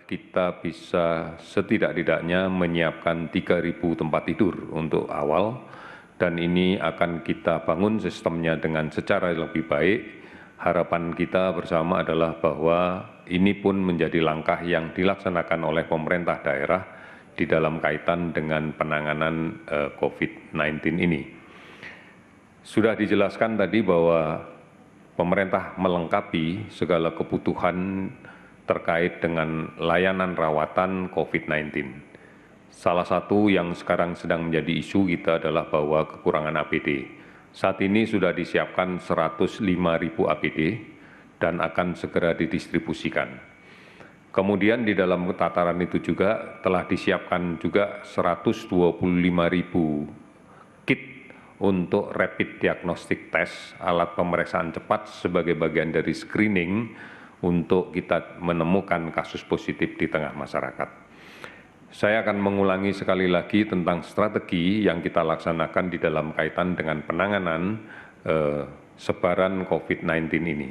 kita bisa setidak-tidaknya menyiapkan 3.000 tempat tidur untuk awal, dan ini akan kita bangun sistemnya dengan secara lebih baik. Harapan kita bersama adalah bahwa ini pun menjadi langkah yang dilaksanakan oleh pemerintah daerah di dalam kaitan dengan penanganan COVID-19 ini. Sudah dijelaskan tadi bahwa pemerintah melengkapi segala kebutuhan terkait dengan layanan rawatan COVID-19. Salah satu yang sekarang sedang menjadi isu kita adalah bahwa kekurangan APD. Saat ini sudah disiapkan 105.000 APD dan akan segera didistribusikan. Kemudian di dalam tataran itu juga telah disiapkan juga 125.000 kit untuk rapid diagnostic test, alat pemeriksaan cepat sebagai bagian dari screening untuk kita menemukan kasus positif di tengah masyarakat. Saya akan mengulangi sekali lagi tentang strategi yang kita laksanakan di dalam kaitan dengan penanganan sebaran COVID-19 ini.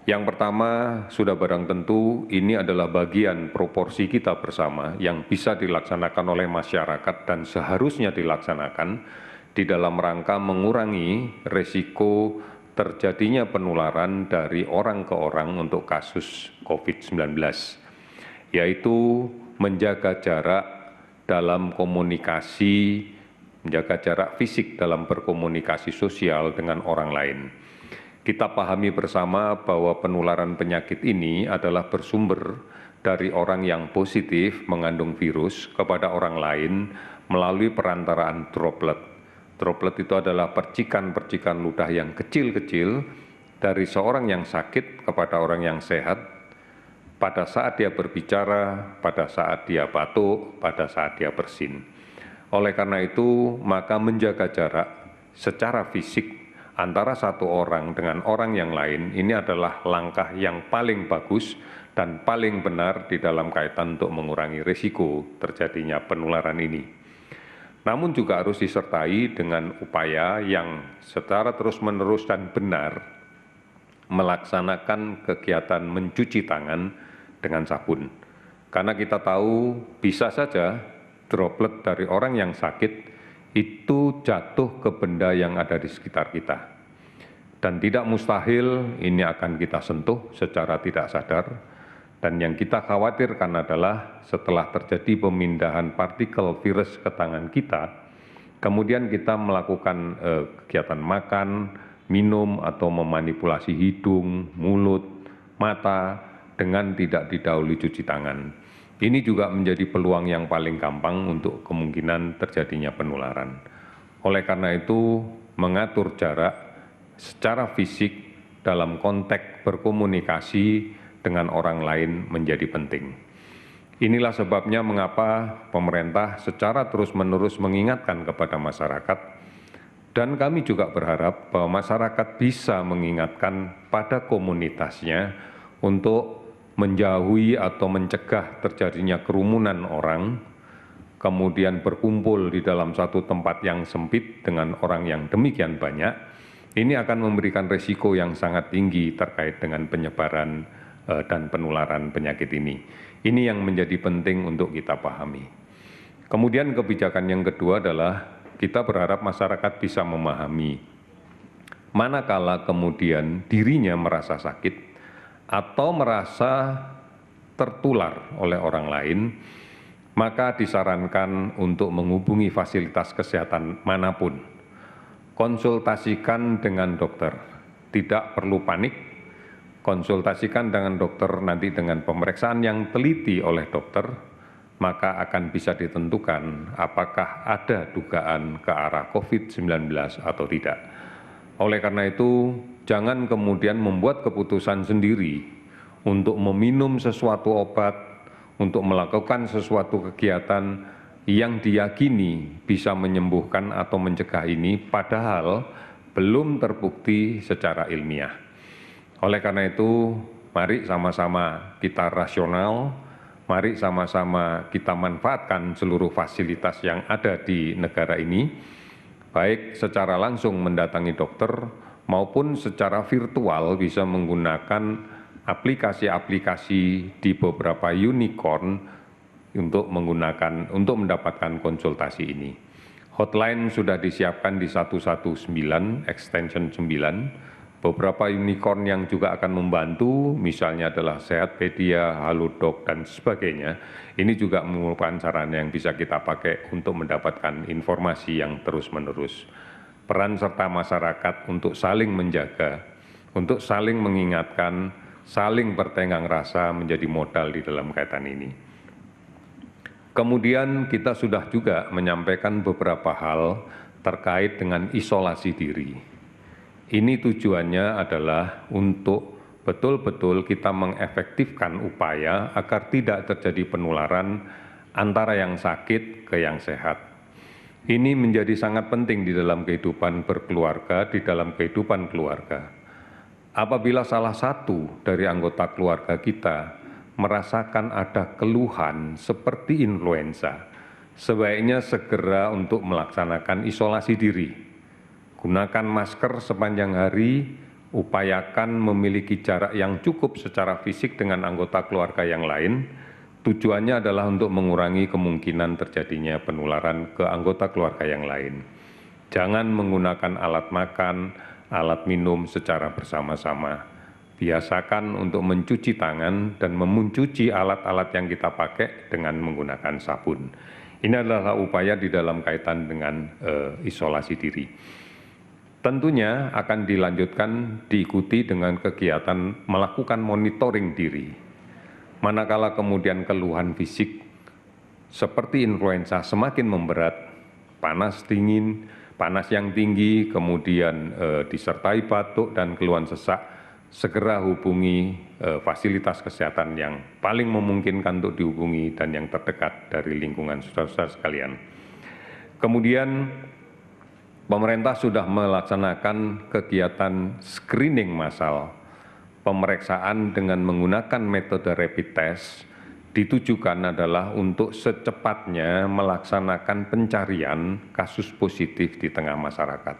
Yang pertama, sudah barang tentu ini adalah bagian proporsi kita bersama yang bisa dilaksanakan oleh masyarakat dan seharusnya dilaksanakan di dalam rangka mengurangi risiko terjadinya penularan dari orang ke orang untuk kasus COVID-19, yaitu menjaga jarak dalam komunikasi, menjaga jarak fisik dalam berkomunikasi sosial dengan orang lain. Kita pahami bersama bahwa penularan penyakit ini adalah bersumber dari orang yang positif mengandung virus kepada orang lain melalui perantaraan droplet. Droplet itu adalah percikan-percikan ludah yang kecil-kecil dari seorang yang sakit kepada orang yang sehat pada saat dia berbicara, pada saat dia batuk, pada saat dia bersin. Oleh karena itu, maka menjaga jarak secara fisik antara satu orang dengan orang yang lain ini adalah langkah yang paling bagus dan paling benar di dalam kaitan untuk mengurangi risiko terjadinya penularan ini. Namun juga harus disertai dengan upaya yang secara terus-menerus dan benar melaksanakan kegiatan mencuci tangan dengan sabun. Karena kita tahu bisa saja droplet dari orang yang sakit itu jatuh ke benda yang ada di sekitar kita. Dan tidak mustahil ini akan kita sentuh secara tidak sadar. Dan yang kita khawatirkan adalah setelah terjadi pemindahan partikel virus ke tangan kita, kemudian kita melakukan kegiatan makan, minum, atau memanipulasi hidung, mulut, mata dengan tidak didahului cuci tangan. Ini juga menjadi peluang yang paling gampang untuk kemungkinan terjadinya penularan. Oleh karena itu, mengatur jarak secara fisik dalam konteks berkomunikasi dengan orang lain menjadi penting. Inilah sebabnya mengapa pemerintah secara terus-menerus mengingatkan kepada masyarakat, dan kami juga berharap bahwa masyarakat bisa mengingatkan pada komunitasnya untuk menjauhi atau mencegah terjadinya kerumunan orang, kemudian berkumpul di dalam satu tempat yang sempit dengan orang yang demikian banyak. Ini akan memberikan risiko yang sangat tinggi terkait dengan penyebaran dan penularan penyakit ini. Ini yang menjadi penting untuk kita pahami. Kemudian kebijakan yang kedua adalah kita berharap masyarakat bisa memahami manakala kemudian dirinya merasa sakit atau merasa tertular oleh orang lain, maka disarankan untuk menghubungi fasilitas kesehatan manapun. Konsultasikan dengan dokter, tidak perlu panik. Konsultasikan dengan dokter nanti dengan pemeriksaan yang teliti oleh dokter, maka akan bisa ditentukan apakah ada dugaan ke arah COVID-19 atau tidak. Oleh karena itu, jangan kemudian membuat keputusan sendiri untuk meminum sesuatu obat, untuk melakukan sesuatu kegiatan yang diyakini bisa menyembuhkan atau mencegah ini, padahal belum terbukti secara ilmiah. Oleh karena itu, mari sama-sama kita rasional, mari sama-sama kita manfaatkan seluruh fasilitas yang ada di negara ini, baik secara langsung mendatangi dokter maupun secara virtual bisa menggunakan aplikasi-aplikasi di beberapa unicorn untuk mendapatkan konsultasi ini. Hotline sudah disiapkan di 119 extension 9. Beberapa unicorn yang juga akan membantu, misalnya adalah Sehatpedia, Halodoc, dan sebagainya. Ini juga merupakan sarana yang bisa kita pakai untuk mendapatkan informasi yang terus-menerus. Peran serta masyarakat untuk saling menjaga, untuk saling mengingatkan, saling bertenggang rasa menjadi modal di dalam kaitan ini. Kemudian kita sudah juga menyampaikan beberapa hal terkait dengan isolasi diri. Ini tujuannya adalah untuk betul-betul kita mengefektifkan upaya agar tidak terjadi penularan antara yang sakit ke yang sehat. Ini menjadi sangat penting di dalam kehidupan berkeluarga, di dalam kehidupan keluarga. Apabila salah satu dari anggota keluarga kita merasakan ada keluhan seperti influenza, sebaiknya segera untuk melaksanakan isolasi diri. Gunakan masker sepanjang hari, upayakan memiliki jarak yang cukup secara fisik dengan anggota keluarga yang lain. Tujuannya adalah untuk mengurangi kemungkinan terjadinya penularan ke anggota keluarga yang lain. Jangan menggunakan alat makan, alat minum secara bersama-sama. Biasakan untuk mencuci tangan dan mencuci alat-alat yang kita pakai dengan menggunakan sabun. Ini adalah upaya di dalam kaitan dengan isolasi diri. Tentunya akan dilanjutkan diikuti dengan kegiatan melakukan monitoring diri. Manakala kemudian keluhan fisik seperti influenza semakin memberat, panas dingin, panas yang tinggi, kemudian disertai batuk dan keluhan sesak, segera hubungi fasilitas kesehatan yang paling memungkinkan untuk dihubungi dan yang terdekat dari lingkungan saudara-saudara sekalian. Kemudian pemerintah sudah melaksanakan kegiatan screening massal, pemeriksaan dengan menggunakan metode rapid test ditujukan adalah untuk secepatnya melaksanakan pencarian kasus positif di tengah masyarakat.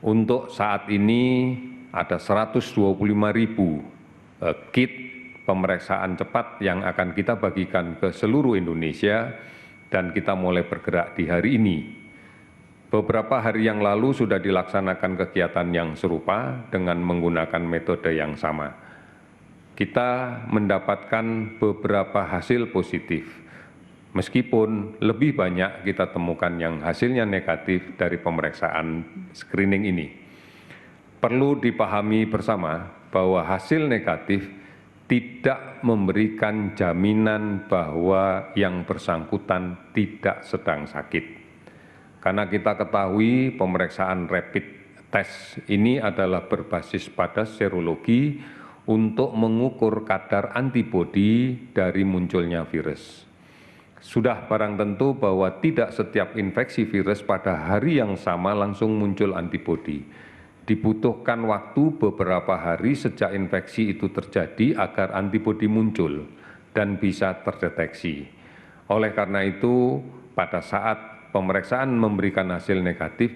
Untuk saat ini ada 125.000 kit pemeriksaan cepat yang akan kita bagikan ke seluruh Indonesia dan kita mulai bergerak di hari ini. Beberapa hari yang lalu sudah dilaksanakan kegiatan yang serupa dengan menggunakan metode yang sama. Kita mendapatkan beberapa hasil positif, meskipun lebih banyak kita temukan yang hasilnya negatif dari pemeriksaan screening ini. Perlu dipahami bersama bahwa hasil negatif tidak memberikan jaminan bahwa yang bersangkutan tidak sedang sakit. Karena kita ketahui pemeriksaan rapid test ini adalah berbasis pada serologi untuk mengukur kadar antibodi dari munculnya virus. Sudah barang tentu bahwa tidak setiap infeksi virus pada hari yang sama langsung muncul antibodi. Dibutuhkan waktu beberapa hari sejak infeksi itu terjadi agar antibodi muncul dan bisa terdeteksi. Oleh karena itu, pada saat pemeriksaan memberikan hasil negatif,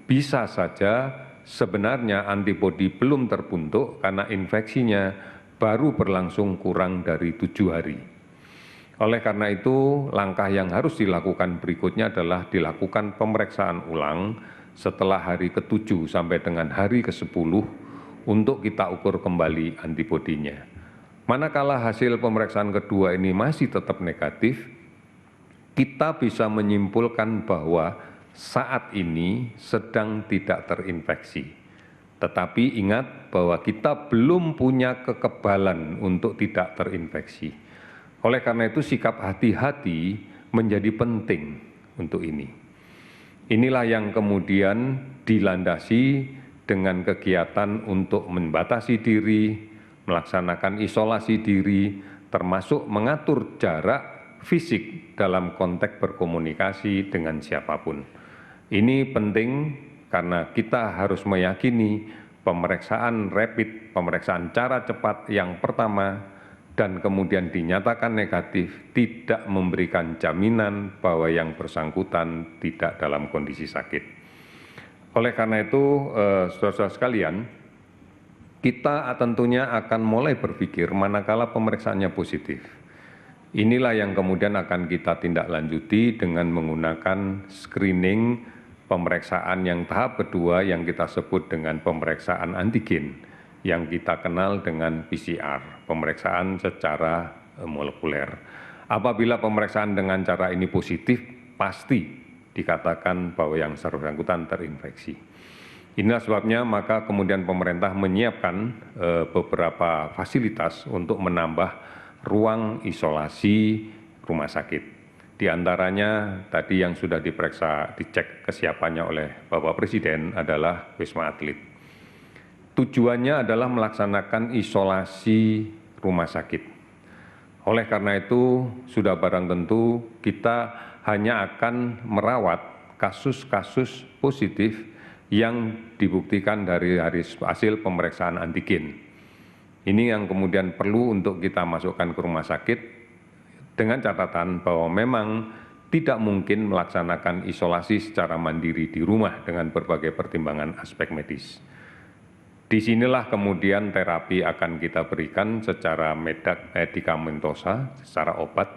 bisa saja sebenarnya antibodi belum terbentuk karena infeksinya baru berlangsung kurang dari 7 hari. Oleh karena itu, langkah yang harus dilakukan berikutnya adalah dilakukan pemeriksaan ulang setelah hari ke-7 sampai dengan hari ke-10 untuk kita ukur kembali antibodinya. Manakala hasil pemeriksaan kedua ini masih tetap negatif, kita bisa menyimpulkan bahwa saat ini sedang tidak terinfeksi. Tetapi ingat bahwa kita belum punya kekebalan untuk tidak terinfeksi. Oleh karena itu sikap hati-hati menjadi penting untuk ini. Inilah yang kemudian dilandasi dengan kegiatan untuk membatasi diri, melaksanakan isolasi diri, termasuk mengatur jarak fisik dalam konteks berkomunikasi dengan siapapun. Ini penting karena kita harus meyakini pemeriksaan rapid, pemeriksaan cara cepat yang pertama dan kemudian dinyatakan negatif tidak memberikan jaminan bahwa yang bersangkutan tidak dalam kondisi sakit. Oleh karena itu, saudara-saudara sekalian, kita tentunya akan mulai berpikir manakala pemeriksaannya positif. Inilah yang kemudian akan kita tindak lanjuti dengan menggunakan screening pemeriksaan yang tahap kedua yang kita sebut dengan pemeriksaan antigen yang kita kenal dengan PCR, pemeriksaan secara molekuler. Apabila pemeriksaan dengan cara ini positif, pasti dikatakan bahwa yang bersangkutan terinfeksi. Inilah sebabnya maka kemudian pemerintah menyiapkan beberapa fasilitas untuk menambah ruang isolasi rumah sakit. Di antaranya tadi yang sudah diperiksa, dicek kesiapannya oleh Bapak Presiden adalah Wisma Atlet. Tujuannya adalah melaksanakan isolasi rumah sakit. Oleh karena itu, sudah barang tentu kita hanya akan merawat kasus-kasus positif yang dibuktikan dari hasil pemeriksaan antigen. Ini yang kemudian perlu untuk kita masukkan ke rumah sakit dengan catatan bahwa memang tidak mungkin melaksanakan isolasi secara mandiri di rumah dengan berbagai pertimbangan aspek medis. Disinilah kemudian terapi akan kita berikan secara medikamentosa, secara obat.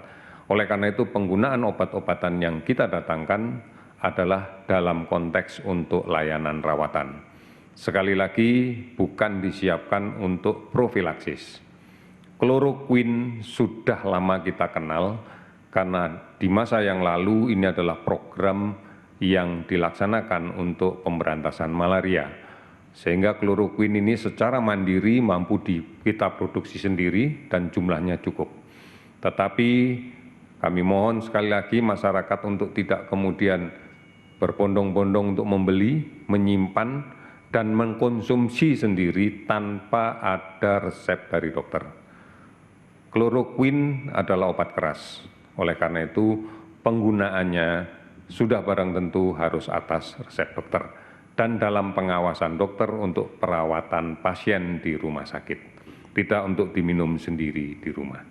Oleh karena itu penggunaan obat-obatan yang kita datangkan adalah dalam konteks untuk layanan rawatan. Sekali lagi, bukan disiapkan untuk profilaksis. Kloroquine sudah lama kita kenal, karena di masa yang lalu ini adalah program yang dilaksanakan untuk pemberantasan malaria. Sehingga kloroquine ini secara mandiri mampu kita produksi sendiri dan jumlahnya cukup. Tetapi kami mohon sekali lagi masyarakat untuk tidak kemudian berbondong-bondong untuk membeli, menyimpan, dan mengkonsumsi sendiri tanpa ada resep dari dokter. Kloroquine adalah obat keras. Oleh karena itu, penggunaannya sudah barang tentu harus atas resep dokter dan dalam pengawasan dokter untuk perawatan pasien di rumah sakit, tidak untuk diminum sendiri di rumah.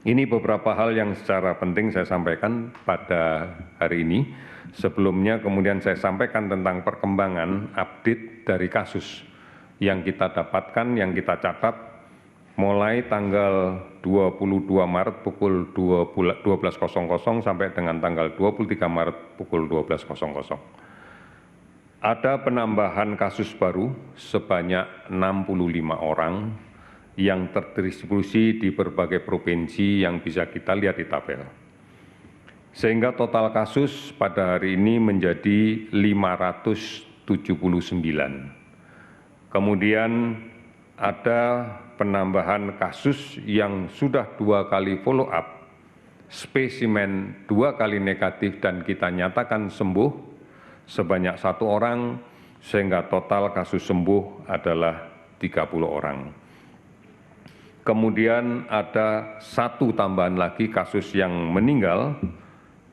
Ini beberapa hal yang secara penting saya sampaikan pada hari ini. Sebelumnya kemudian saya sampaikan tentang perkembangan update dari kasus yang kita dapatkan, yang kita catat mulai tanggal 22 Maret pukul 12.00 sampai dengan tanggal 23 Maret pukul 12.00. Ada penambahan kasus baru sebanyak 65 orang yang terdistribusi di berbagai provinsi yang bisa kita lihat di tabel. Sehingga total kasus pada hari ini menjadi 579. Kemudian ada penambahan kasus yang sudah 2 kali follow up, spesimen 2 kali negatif dan kita nyatakan sembuh sebanyak 1 orang, sehingga total kasus sembuh adalah 30 orang. Kemudian ada 1 tambahan lagi kasus yang meninggal.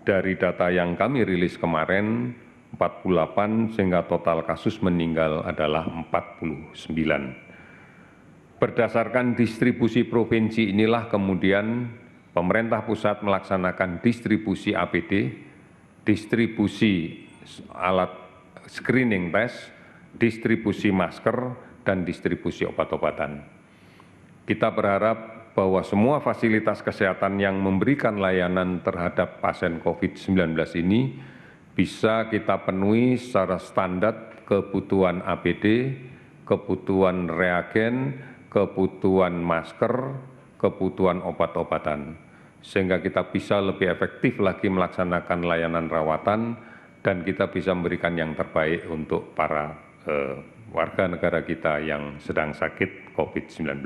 Dari data yang kami rilis kemarin, 48, sehingga total kasus meninggal adalah 49. Berdasarkan distribusi provinsi inilah kemudian pemerintah pusat melaksanakan distribusi APD, distribusi alat screening test, distribusi masker, dan distribusi obat-obatan. Kita berharap bahwa semua fasilitas kesehatan yang memberikan layanan terhadap pasien COVID-19 ini bisa kita penuhi secara standar kebutuhan APD, kebutuhan reagen, kebutuhan masker, kebutuhan obat-obatan. Sehingga kita bisa lebih efektif lagi melaksanakan layanan rawatan dan kita bisa memberikan yang terbaik untuk para warga negara kita yang sedang sakit COVID-19.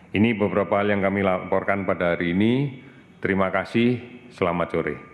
Ini beberapa hal yang kami laporkan pada hari ini. Terima kasih, selamat sore.